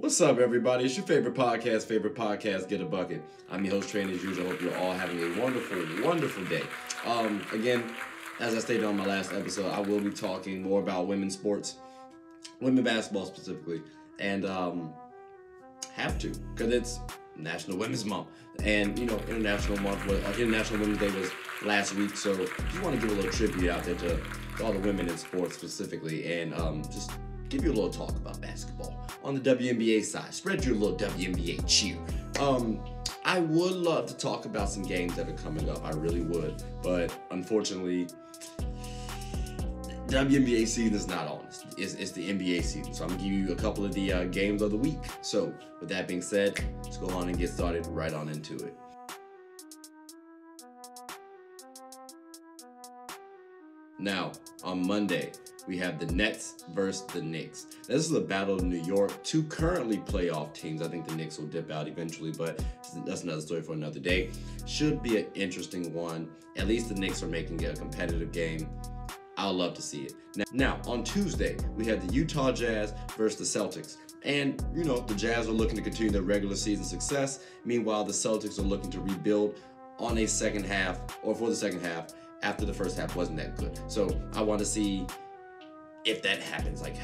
What's up, everybody? It's your favorite podcast, Get a Bucket. I'm your host, Train, as usual. I hope you're all having a wonderful, wonderful day. Again, as I stated on my last episode, I will be talking more about women's sports, women basketball specifically, and have to, because it's National Women's Month, and International Women's Day was last week, so just want to give a little tribute out there to all the women in sports specifically, and just give you a little talk about basketball on the WNBA side. Spread you a little WNBA cheer. I would love to talk about some games that are coming up. I really would, but unfortunately, WNBA season is not on. It's the NBA season, so I'm gonna give you a couple of the games of the week. So with that being said, let's go on and get started right on into it. Now, on Monday, we have the Nets versus the Knicks. This is a battle of New York, two currently playoff teams. I think the Knicks will dip out eventually, but that's another story for another day. Should be an interesting one. At least the Knicks are making it a competitive game. I'll love to see it. Now, on Tuesday, we have the Utah Jazz versus the Celtics. And, the Jazz are looking to continue their regular season success. Meanwhile, the Celtics are looking to rebuild on a second half, or for the second half, after the first half wasn't that good. So I want to see if that happens, like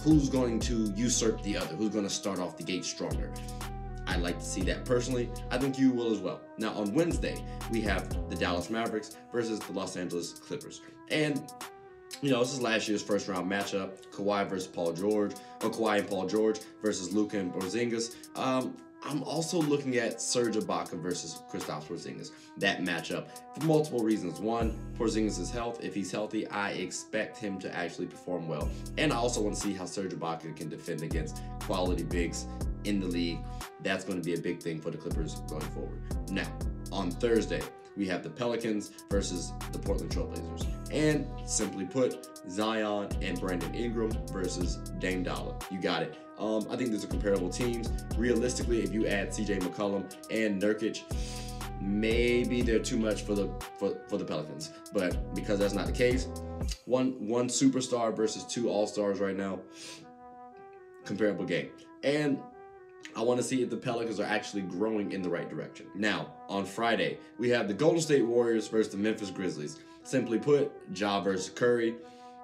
who's going to usurp the other, who's going to start off the gate stronger. I'd like to see that personally. I think you will as well. Now on Wednesday, we have the Dallas Mavericks versus the Los Angeles Clippers. And this is last year's first round matchup, Kawhi and Paul George versus Luka and Porzingis. I'm also looking at Serge Ibaka versus Kristaps Porzingis, that matchup, for multiple reasons. One, Porzingis' health. If he's healthy, I expect him to actually perform well. And I also want to see how Serge Ibaka can defend against quality bigs in the league. That's going to be a big thing for the Clippers going forward. Now, on Thursday, we have the Pelicans versus the Portland Trailblazers. And simply put, Zion and Brandon Ingram versus Dame Dollar. You got it. I think these are comparable teams. Realistically, if you add CJ McCollum and Nurkic, maybe they're too much for the Pelicans. But because that's not the case, one superstar versus two all-stars right now, comparable game. And I want to see if the Pelicans are actually growing in the right direction. Now, on Friday, we have the Golden State Warriors versus the Memphis Grizzlies. Simply put, Ja versus Curry.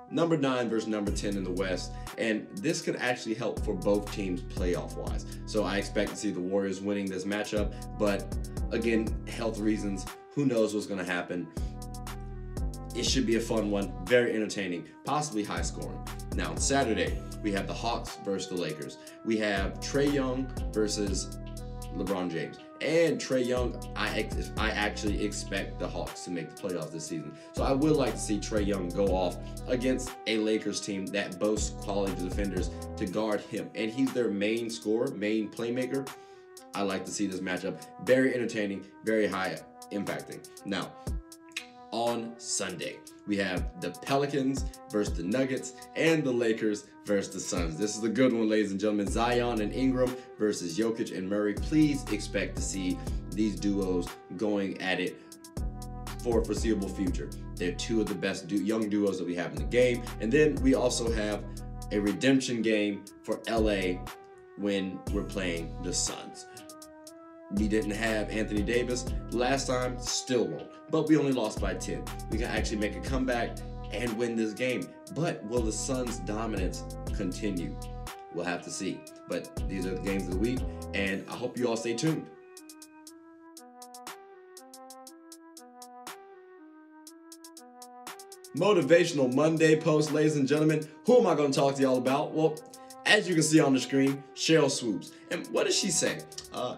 Number 9 versus number 10 in the West, and this could actually help for both teams playoff-wise. So I expect to see the Warriors winning this matchup, but again, health reasons, who knows what's going to happen. It should be a fun one, very entertaining, possibly high scoring. Now on Saturday, we have the Hawks versus the Lakers. We have Trae Young versus LeBron James. And Trae Young, I actually expect the Hawks to make the playoffs this season. So I would like to see Trae Young go off against a Lakers team that boasts quality defenders to guard him. And he's their main scorer, main playmaker. I like to see this matchup. Very entertaining, very high impacting. Now, on Sunday, we have the Pelicans versus the Nuggets and the Lakers versus the Suns. This is a good one, ladies and gentlemen. Zion and Ingram versus Jokic and Murray. Please expect to see these duos going at it for a foreseeable future. They're two of the best young duos that we have in the game. And then we also have a redemption game for LA when we're playing the Suns. We didn't have Anthony Davis last time, still won't. But we only lost by 10. We can actually make a comeback and win this game. But will the Suns' dominance continue? We'll have to see. But these are the games of the week, and I hope you all stay tuned. Motivational Monday post, ladies and gentlemen. Who am I going to talk to y'all about? Well, as you can see on the screen, Sheryl Swoopes. And what does she say?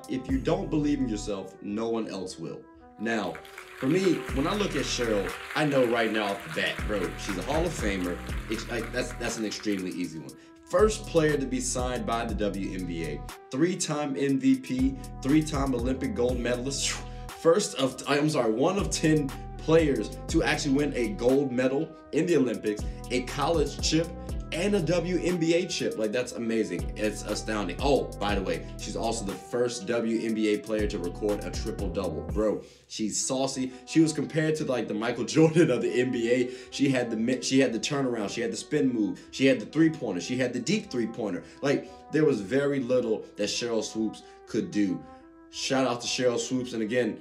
If you don't believe in yourself, no one else will. Now, for me, when I look at Sheryl, I know right now off the bat, bro, she's a Hall of Famer. That's an extremely easy one. First player to be signed by the WNBA. 3-time MVP, 3-time Olympic gold medalist. One of 10 players to actually win a gold medal in the Olympics, a college chip, and a WNBA chip. Like, that's amazing. It's astounding. Oh, by the way, she's also the first WNBA player to record a triple-double. Bro, she's saucy. She was compared to like the Michael Jordan of the NBA. She had the turnaround, she had the spin move, she had the three-pointer, she had the deep three-pointer. Like, there was very little that Sheryl Swoopes could do. Shout out to Sheryl Swoopes. And again,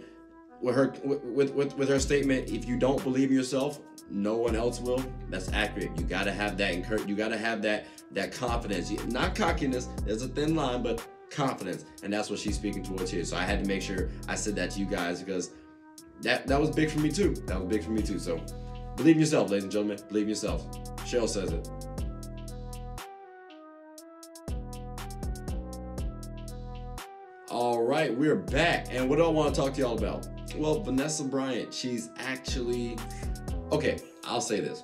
with her statement, if you don't believe in yourself, no one else will. That's accurate. You gotta have that you gotta have that confidence. Not cockiness, there's a thin line, but confidence. And that's what she's speaking towards here. So I had to make sure I said that to you guys, because that was big for me too. That was big for me too. So believe in yourself, ladies and gentlemen. Believe in yourself. Cheryl says it. All right, we're back. And what do I want to talk to y'all about? Well, Vanessa Bryant, she's actually... Okay, I'll say this.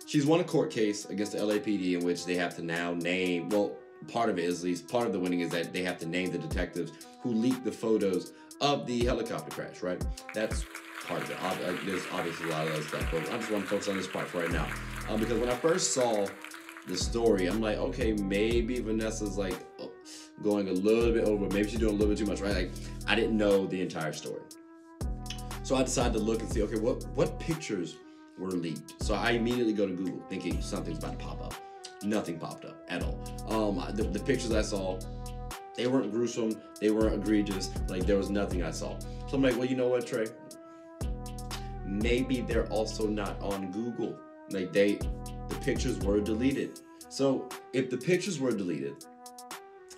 She's won a court case against the LAPD in which they have to now name, well, part of it is, at least part of the winning is that they have to name the detectives who leaked the photos of the helicopter crash, right? That's part of it. There's obviously a lot of other stuff, but I just want to focus on this part for right now. Because when I first saw the story, I'm like, okay, maybe Vanessa's like going a little bit over, maybe she's doing a little bit too much, right? Like, I didn't know the entire story. So I decided to look and see, okay, what pictures were leaked? So I immediately go to Google thinking something's about to pop up. Nothing popped up at all. The pictures I saw, they weren't gruesome, they weren't egregious, like there was nothing I saw. So I'm like, well, you know what, Trey? Maybe they're also not on Google. Like the pictures were deleted. So if the pictures were deleted,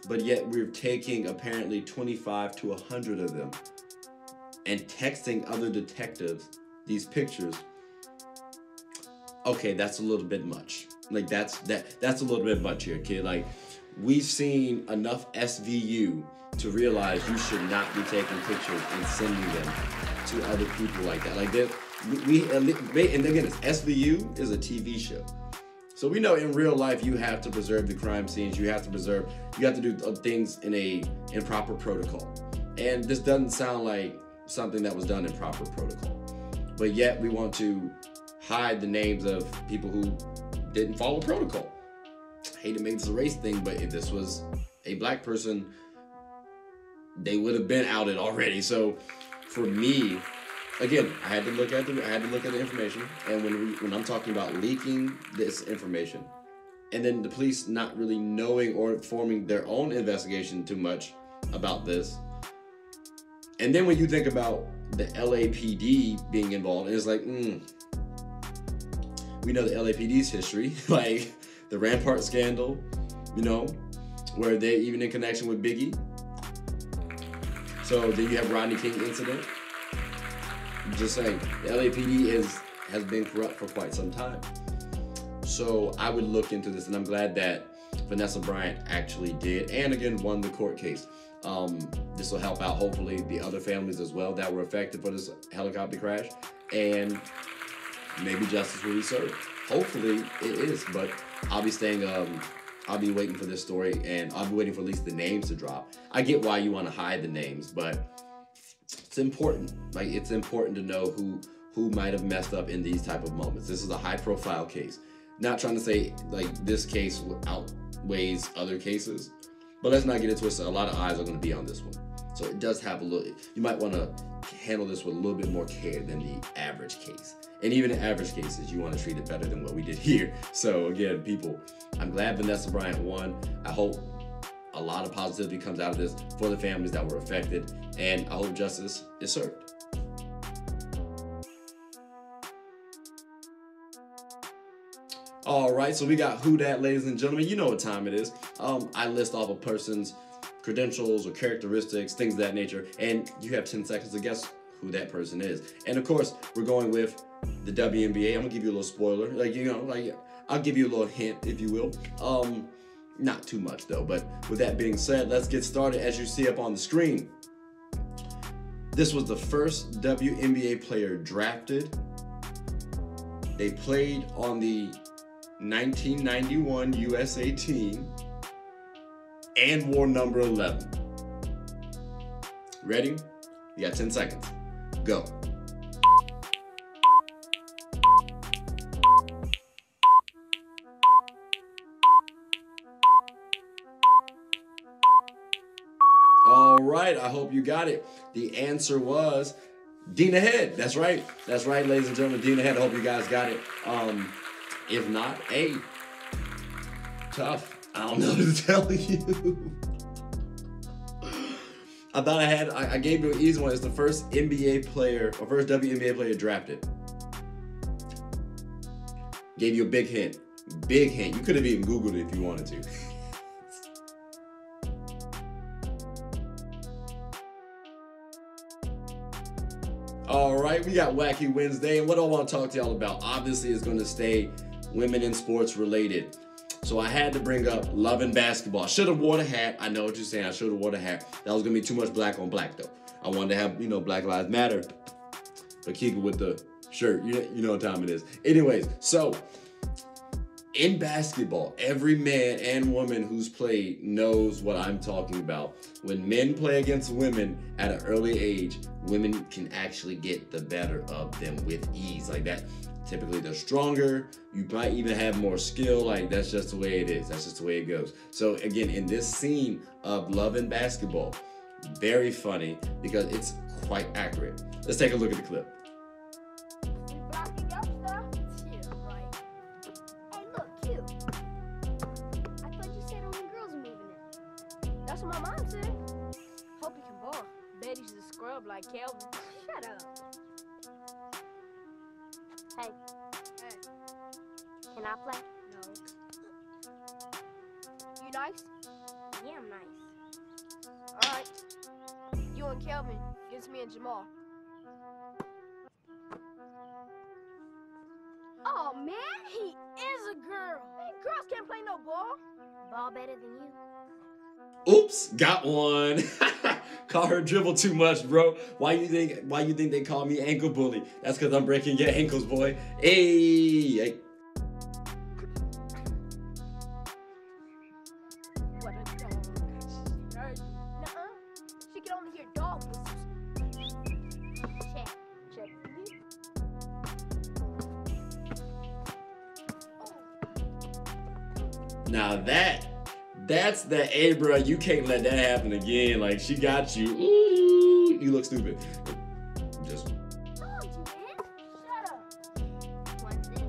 but yet we're taking apparently 25 to 100 of them and texting other detectives these pictures, okay, that's a little bit much. Like that's a little bit much here, kid. Like, we've seen enough SVU to realize you should not be taking pictures and sending them to other people like that. Like that, and again, SVU is a TV show. So we know in real life you have to preserve the crime scenes. You have to do things in proper protocol. And this doesn't sound like something that was done in proper protocol. But yet we want to hide the names of people who didn't follow protocol. I hate to make this a race thing, but if this was a black person, they would have been outed already. So for me, again, I had to look at the information, and when I'm talking about leaking this information, and then the police not really knowing or forming their own investigation too much about this, and then when you think about the LAPD being involved, it's like, we know the LAPD's history, like the Rampart scandal, you know, where they even in connection with Biggie. So then you have Rodney King incident. Just saying, the LAPD has been corrupt for quite some time. So I would look into this, and I'm glad that Vanessa Bryant actually did, and again won the court case. This will help out hopefully the other families as well that were affected for this helicopter crash, and maybe justice will be served. Hopefully it is, but I'll be staying. I'll be waiting for this story, and I'll be waiting for at least the names to drop. I get why you want to hide the names, but it's important. Like, it's important to know who might have messed up in these type of moments. This is a high-profile case. Not trying to say like this case outweighs other cases, but let's not get it twisted. A lot of eyes are going to be on this one, so it does have a little. You might want to handle this with a little bit more care than the average case. And even in average cases, you want to treat it better than what we did here. So again, people, I'm glad Vanessa Bryant won. I hope a lot of positivity comes out of this for the families that were affected, and I hope justice is served. All right, so we got Who Dat, ladies and gentlemen. You know what time it is. I list off a person's credentials or characteristics, things of that nature, and you have 10 seconds to guess who that person is. And of course, we're going with the WNBA. I'm gonna give you a little spoiler, I'll give you a little hint, if you will. Not too much though, but with that being said, let's get started. As you see up on the screen, this was the first WNBA player drafted. They played on the 1991 USA team and wore number 11. Ready? You got 10 seconds. Go. right, I hope you got it. The answer was Dina Head. That's right. That's right, ladies and gentlemen. Dina Head. I hope you guys got it. If not, hey, tough. I don't know what to tell you. I thought I gave you an easy one. It's the first NBA player, or first WNBA player drafted. Gave you a big hint. Big hint. You could have even Googled it if you wanted to. All right, we got Wacky Wednesday, and what I want to talk to y'all about, obviously, is going to stay women in sports related. So I had to bring up love and basketball. I should have worn a hat. I know what you're saying. I should have worn a hat. That was going to be too much black on black, though. I wanted to have, Black Lives Matter, but keep it with the shirt. You know what time it is. Anyways, so in basketball, every man and woman who's played knows what I'm talking about. When men play against women at an early age, women can actually get the better of them with ease. Like that. Typically, they're stronger. You might even have more skill. Like, that's just the way it is. That's just the way it goes. So, again, in this scene of love and basketball, very funny because it's quite accurate. Let's take a look at the clip. That's what my mom said. Hope you can ball. Bet he's a scrub like Kelvin. Shut up. Hey. Can I play? No. You nice? Yeah, I'm nice. Alright. You and Kelvin against me and Jamal. Oh man, he is a girl. Hey, girls can't play no ball. Ball better than you. Oops, got one. Call her dribble too much, bro. Why you think they call me ankle bully? That's because I'm breaking your ankles, boy. Hey. What a dog. Nuh-uh. She can only hear dog whistles. Check. Now that's the A, bro. You can't let that happen again. Like, she got you. Ooh, you look stupid. Just. Shut up. What's it?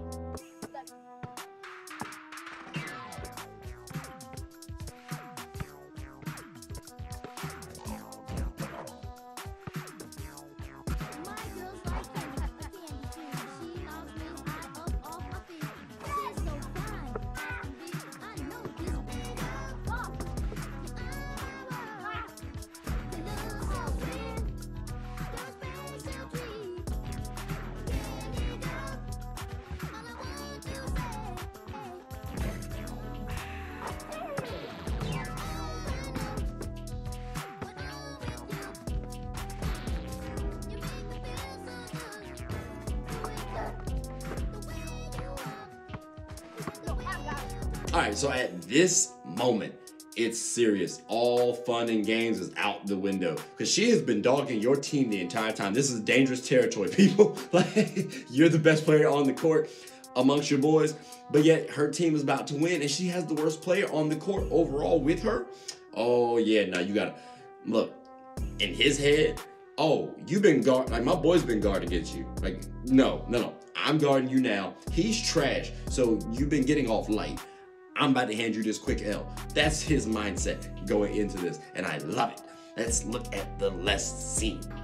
All right, so at this moment, it's serious. All fun and games is out the window because she has been dogging your team the entire time. This is dangerous territory, people. Like, you're the best player on the court amongst your boys, but yet her team is about to win and she has the worst player on the court overall with her. Oh yeah, now you gotta look in his head. Oh, you've been guard, like my boy's been guarding against you. Like, no. I'm guarding you now. He's trash, so you've been getting off light. I'm about to hand you this quick L. That's his mindset going into this, and I love it. Let's look at the last scene. Told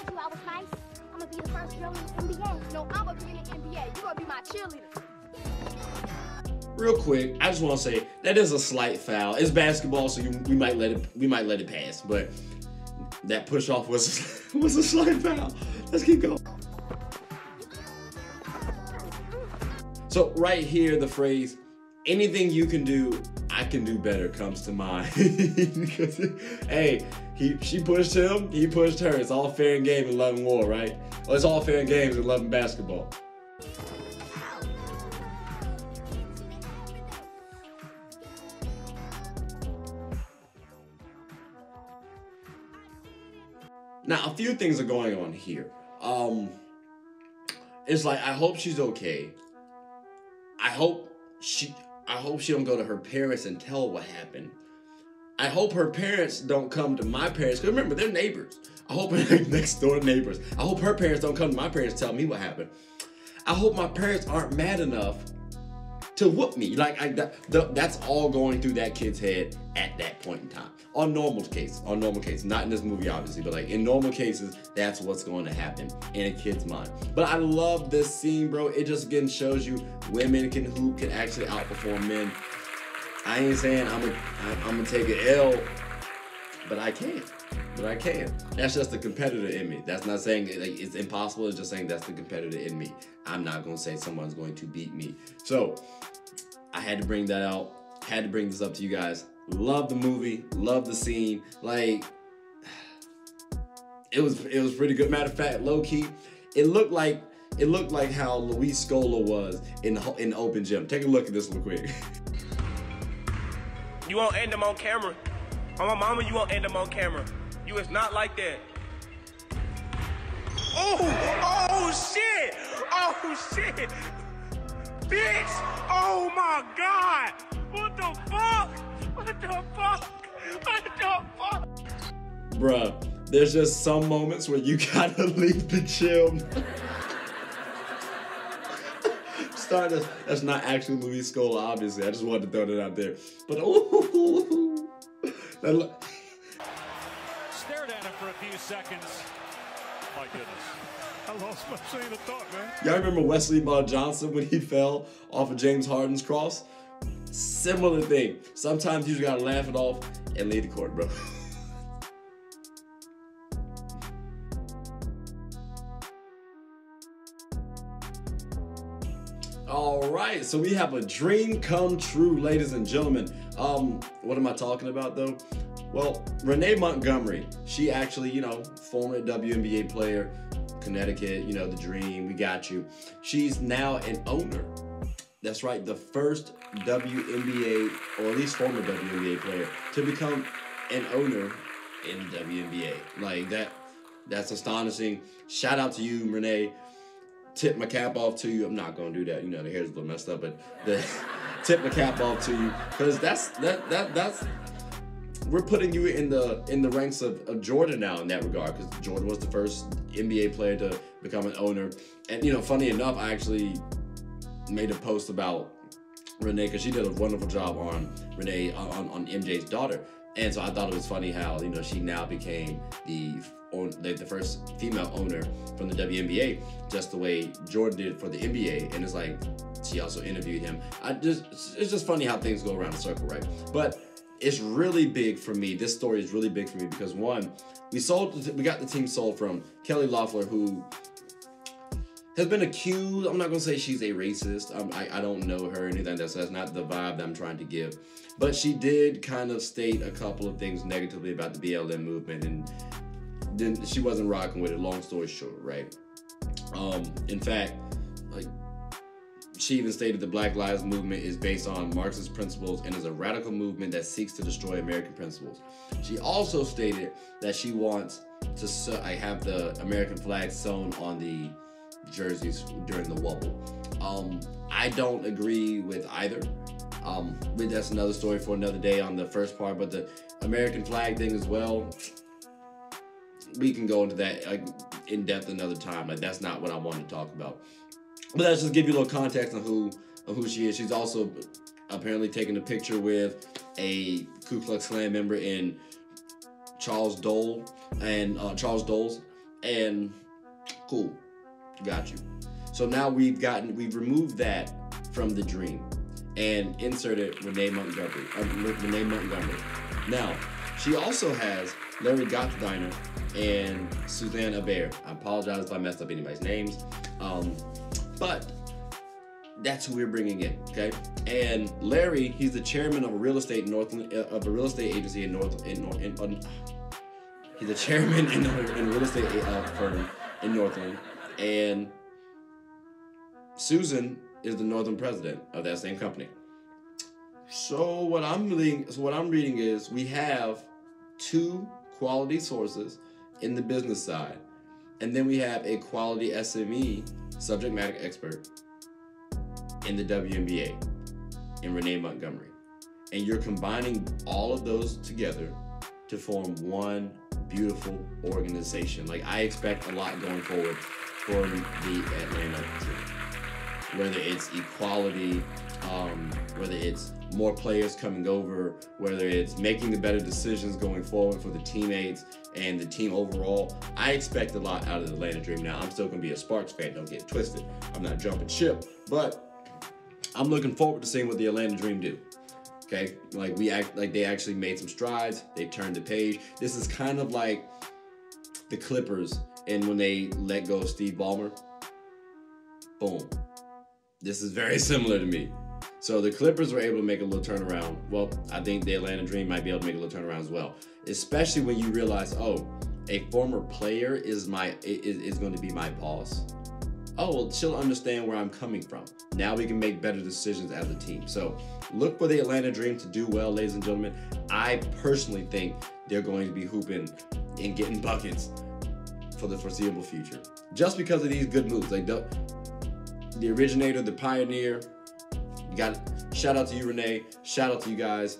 you I was nice. I'm gonna be the first girl in the NBA. No, I'm gonna be in the NBA. You're gonna be my cheerleader. Real quick, I just want to say that is a slight foul. It's basketball, so we might let it pass. But that push off was a slight foul. Let's keep going. So right here, the phrase "anything you can do, I can do better" comes to mind. Because, hey, she pushed him, he pushed her. It's all fair and game in love and war, right? Well, it's all fair and games in love and basketball. Now, a few things are going on here. It's like, I hope she's okay. I hope she don't go to her parents and tell what happened. I hope her parents don't come to my parents, because remember, they're neighbors. I hope they're next door neighbors. I hope her parents don't come to my parents and tell me what happened. I hope my parents aren't mad enough to whoop me. Like, that's all going through that kid's head at that point in time. On normal cases, not in this movie obviously, but like in normal cases, that's what's going to happen in a kid's mind. But I love this scene, bro. It just again shows you women can hoop, can actually outperform men. I ain't saying I'm gonna take an L, but I can. That's just the competitor in me. That's not saying like it's impossible. It's just saying that's the competitor in me. I'm not gonna say someone's going to beat me. So I had to bring that out. Had to bring this up to you guys. Love the movie. Love the scene. Like it was pretty good. Matter of fact, low key, it looked like how Luis Scola was in the open gym. Take a look at this real quick. You won't end them on camera. On my mama, you won't end them on camera. You is not like that. Oh shit! Oh shit! Bitch! Oh my God! What the fuck? What the fuck? What the fuck? Bruh, there's just some moments where you gotta leave the gym. That's not actually Luis Scola, obviously. I just wanted to throw that out there. But ooh. Stared at him for a few seconds. My goodness. I lost my train of thought, man. Y'all remember Wesley Johnson when he fell off of James Harden's cross? Similar thing. Sometimes you just gotta laugh it off and leave the court, bro. All right, so we have a dream come true, ladies and gentlemen. What am I talking about though? Well, Renee Montgomery, she actually, former WNBA player, Connecticut, the dream, we got you. She's now an owner. That's right, the first WNBA, or at least former WNBA player, to become an owner in WNBA. Like that's astonishing. Shout out to you, Renee. Tip my cap off to you. I'm not gonna do that. The hair's a little messed up, but tip my cap off to you, because that's we're putting you in the ranks of Jordan now in that regard, because Jordan was the first NBA player to become an owner. And funny enough, I actually made a post about Renee, because she did a wonderful job on Renee on MJ's daughter. And so I thought it was funny how she now became the first female owner from the WNBA, just the way Jordan did for the NBA. And it's like she also interviewed him. It's just funny how things go around the circle, right? But it's really big for me. This story is really big for me because one, we got the team sold from Kelly Loeffler, who has been accused. I'm not gonna say she's a racist. I don't know her or anything. That's not the vibe that I'm trying to give. But she did kind of state a couple of things negatively about the BLM movement, and then she wasn't rocking with it. Long story short, right? In fact, she even stated the Black Lives Movement is based on Marxist principles and is a radical movement that seeks to destroy American principles. She also stated that she wants to have the American flag sewn on the jerseys during the Wubble. I don't agree with either. But that's another story for another day on the first part. But the American flag thing as well, we can go into that in depth another time. That's not what I want to talk about. But let's just give you a little context on who she is. She's also apparently taken a picture with a Ku Klux Klan member in Charles Dole's, and cool, got you. So now we've removed that from the dream and inserted Renee Montgomery. Now she also has Larry Gottsteiner and Suzanne Abert. I apologize if I messed up anybody's names. But that's who we're bringing in, okay? And Larry, he's the chairman of a real estate agency in Northland. He's a chairman in a real estate firm in Northland, and Susan is the Northern president of that same company. So what I'm reading is we have two quality sources in the business side, and then we have a quality SME, subject matter expert, in the WNBA, in Renee Montgomery. and you're combining all of those together to form one beautiful organization. Like, I expect a lot going forward for the Atlanta team. Whether it's equality, whether it's more players coming over, whether it's making the better decisions going forward for the teammates and the team overall. I expect a lot out of the Atlanta Dream. Now, I'm still going to be a Sparks fan, don't get it twisted. I'm not jumping ship, but I'm looking forward to seeing what the Atlanta Dream do. Okay, like they actually made some strides. They turned the page. This is kind of like the Clippers, and when they let go of Steve Ballmer, boom. This is very similar to me. So the Clippers were able to make a little turnaround. Well, I think the Atlanta Dream might be able to make a little turnaround as well, especially when you realize, oh, a former player is going to be my boss. Oh, well, she'll understand where I'm coming from. Now we can make better decisions as a team. So look for the Atlanta Dream to do well, ladies and gentlemen. I personally think they're going to be hooping and getting buckets for the foreseeable future, just because of these good moves. Like the originator, the pioneer. You got shout out to you, Renee. Shout out to you guys.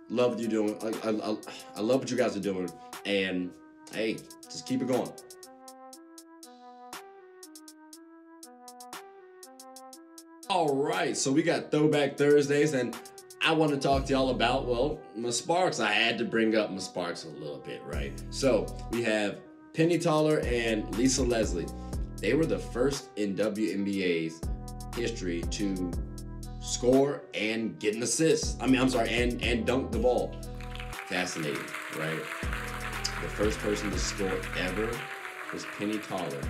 Love what you're doing. I love what you guys are doing. And hey, just keep it going. All right, so we got Throwback Thursdays, and I want to talk to y'all about, well, my Sparks. I had to bring up my Sparks a little bit, right? So we have Penny Toller and Lisa Leslie. They were the first in WNBA's history to score and get an assist. And dunk the ball. Fascinating, right? The first person to score ever was Penny Toller,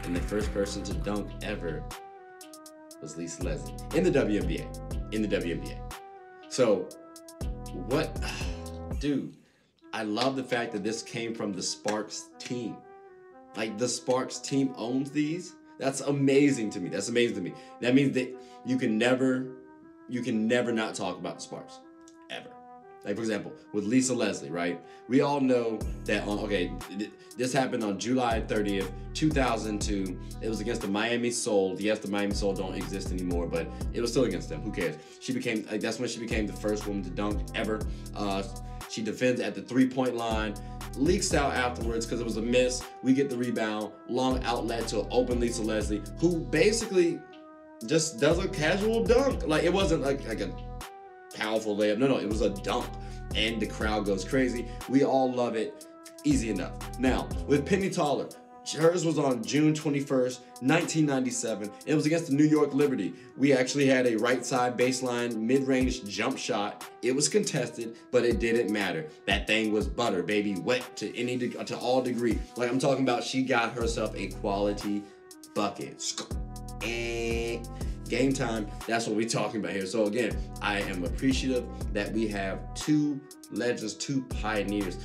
and the first person to dunk ever was Lisa Leslie in the WNBA. So, dude, I love the fact that this came from the Sparks team. Like, the Sparks team owns these. That's amazing to me. That means that you can never not talk about the Sparks, ever. Like, for example, with Lisa Leslie, right? We all know that this happened on July 30th, 2002. It was against the Miami Soul. Yes, the Miami Soul don't exist anymore, but it was still against them. Who cares? That's when she became the first woman to dunk ever. She defends at the three-point line, leaks out afterwards because it was a miss. We get the rebound, long outlet to open Lisa Leslie, who basically just does a casual dunk. Like, it wasn't like a powerful layup. No, it was a dunk. And the crowd goes crazy. We all love it. Easy enough. Now, with Penny Toller, hers was on June 21st, 1997. It was against the New York Liberty. We actually had a right side baseline mid-range jump shot. It was contested, but it didn't matter. That thing was butter, baby, wet to all degree. Like, I'm talking about, she got herself a quality bucket. And game time, that's what we're talking about here. So again, I am appreciative that we have two legends, two pioneers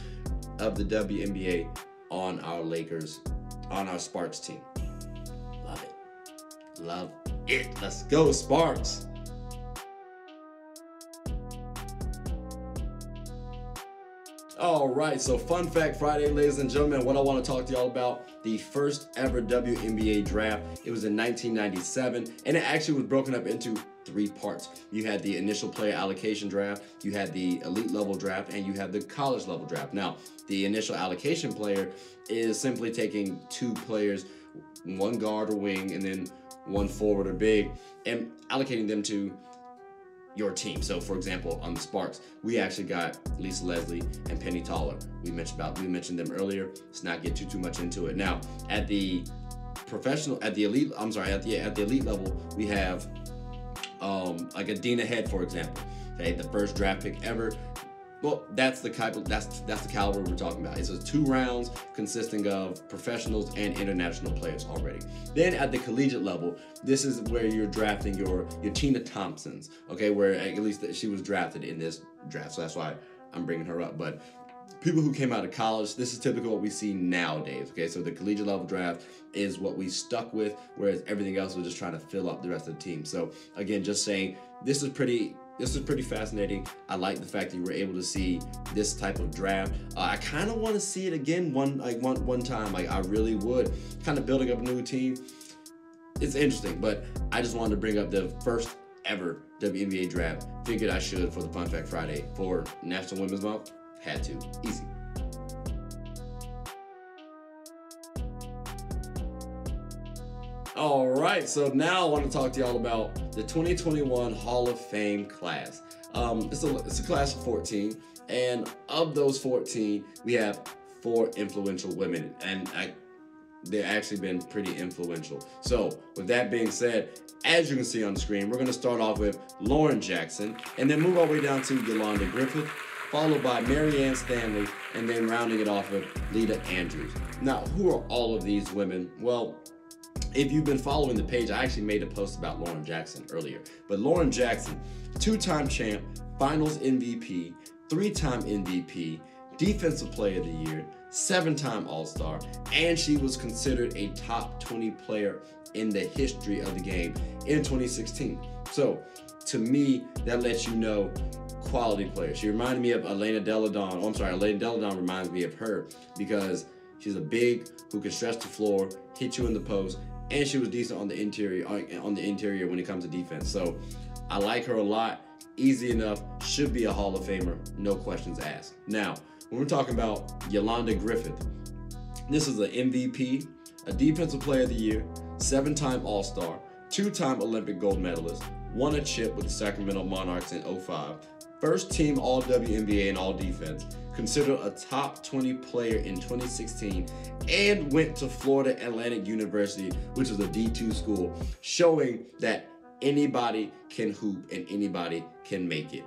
of the WNBA on our Sparks team. Love it. Let's go, Sparks. All right, so Fun Fact Friday, ladies and gentlemen. What I want to talk to y'all about, the first ever WNBA draft. It was in 1997, and it actually was broken up into three parts. You had the initial player allocation draft, you had the elite level draft, and you had the college level draft. Now, the initial allocation player is simply taking two players, one guard or wing, and then one forward or big, and allocating them to your team. So, for example, on the Sparks, we actually got Lisa Leslie and Penny Toller. We mentioned them earlier. Let's not get too much into it. Now, at the elite level, we have like a Dina Head, for example. Okay, the first draft pick ever. Well, that's the caliber we're talking about. It's 2 rounds consisting of professionals and international players already. Then at the collegiate level, this is where you're drafting your Tina Thompsons, okay, where at least she was drafted in this draft, so that's why I'm bringing her up. But people who came out of college, this is typically what we see nowadays, okay? So the collegiate level draft is what we stuck with, whereas everything else was just trying to fill up the rest of the team. So again, just saying, this is pretty fascinating. I like the fact that you were able to see this type of draft. I kind of want to see it again one time. Like, I really would. Kind of building up a new team. It's interesting, but I just wanted to bring up the first ever WNBA draft. Figured I should for the Fun Fact Friday for National Women's Month. Had to. Easy. All right, so now I want to talk to y'all about the 2021 Hall of Fame class. It's a class of 14, and of those 14, we have 4 influential women, and they've actually been pretty influential. So with that being said, as you can see on the screen, we're going to start off with Lauren Jackson, and then move all the way down to Yolanda Griffith, followed by Marianne Stanley, and then rounding it off with Lita Andrews. Now, who are all of these women? Well, if you've been following the page, I actually made a post about Lauren Jackson earlier. But Lauren Jackson, 2-time champ, finals MVP, 3-time MVP, defensive player of the year, 7-time All-Star, and she was considered a top 20 player in the history of the game in 2016. So to me, that lets you know quality player. She reminded me of Elena Delle Donne. Oh, I'm sorry, Elena Delle Donne reminds me of her because she's a big who can stretch the floor, hit you in the post, and she was decent on the interior when it comes to defense. So I like her a lot. Easy enough. Should be a Hall of Famer. No questions asked. Now, when we're talking about Yolanda Griffith, this is an MVP, a Defensive Player of the Year, 7-time All-Star, 2-time Olympic gold medalist, won a chip with the Sacramento Monarchs in 2005, first team All-WNBA in all defense, considered a top 20 player in 2016, and went to Florida Atlantic University, which is a D2 school, showing that anybody can hoop and anybody can make it.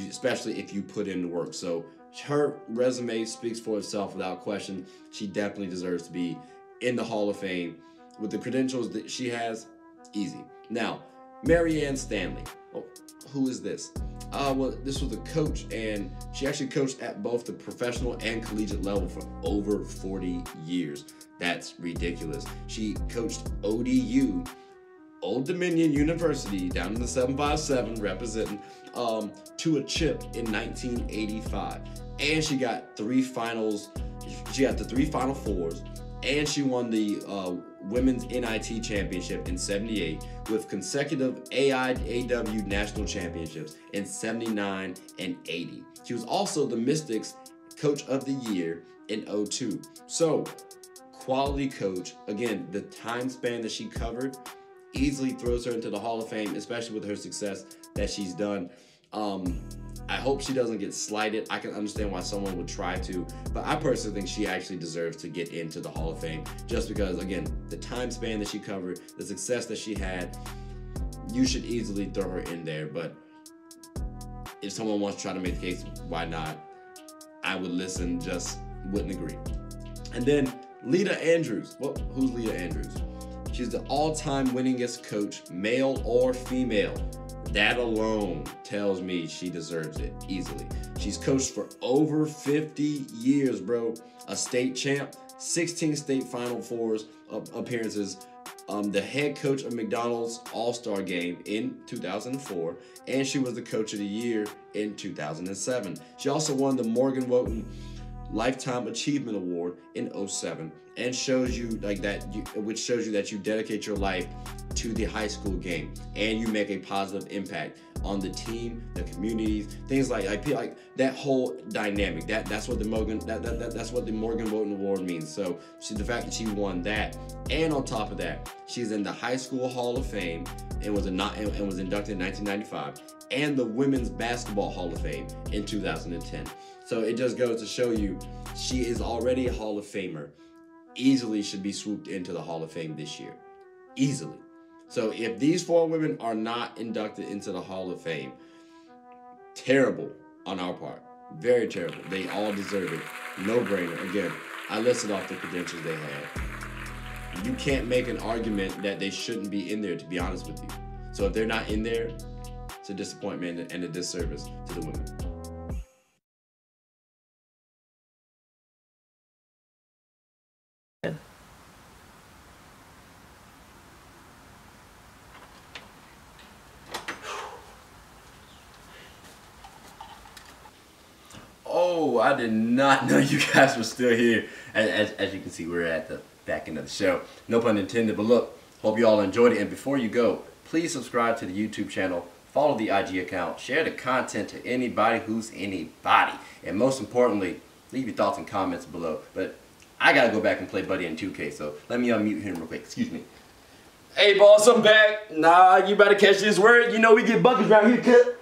Especially if you put in the work. So her resume speaks for itself without question. She definitely deserves to be in the Hall of Fame. With the credentials that she has, easy. Now, Marianne Stanley. Oh, who is this? Well, this was a coach, and she actually coached at both the professional and collegiate level for over 40 years. That's ridiculous. She coached ODU, Old Dominion University, down in the 757, representing, to a chip in 1985. And she got 3 finals. She got the 3 Final Fours, and she won the Women's NIT Championship in 78 with consecutive AIAW National Championships in 79 and 80. She was also the Mystics Coach of the Year in 02. So, quality coach. Again, the time span that she covered easily throws her into the Hall of Fame, especially with her success that she's done. I hope she doesn't get slighted. I can understand why someone would try to, but I personally think she actually deserves to get into the Hall of Fame just because, again, the time span that she covered, the success that she had, you should easily throw her in there. But if someone wants to try to make the case, why not? I would listen, just wouldn't agree. And then Lita Andrews. Well, who's Lita Andrews? She's the all-time winningest coach, male or female. That alone tells me she deserves it easily. She's coached for over 50 years, bro. A state champ, 16 state Final Fours appearances, the head coach of McDonald's All-Star Game in 2004, and she was the Coach of the Year in 2007. She also won the Morgan Wotton Lifetime Achievement Award in 2007, and shows you which shows you that you dedicate your life to the high school game and you make a positive impact on the team, the communities, things like that whole dynamic. That's what the Morgan Wotton Award means. So the fact that she won that, and on top of that, she's in the High School Hall of Fame and was inducted in 1995, and the Women's Basketball Hall of Fame in 2010. So it just goes to show you she is already a Hall of Famer. Easily should be swooped into the Hall of Fame this year. Easily. So if these 4 women are not inducted into the Hall of Fame, terrible on our part. Very terrible. They all deserve it. No brainer. Again, I listed off the credentials they had. You can't make an argument that they shouldn't be in there, to be honest with you. So if they're not in there, it's a disappointment and a disservice to the women. Oh, I did not know you guys were still here. As you can see, we're at the back end of the show. No pun intended, but look, hope you all enjoyed it. And before you go, please subscribe to the YouTube channel, follow the IG account, share the content to anybody who's anybody, and most importantly, leave your thoughts and comments below. But I gotta go back and play Buddy in 2K, so let me unmute him real quick. Excuse me. Hey boss, I'm back. Nah, you better catch this word. You know we get buckets around here, cut.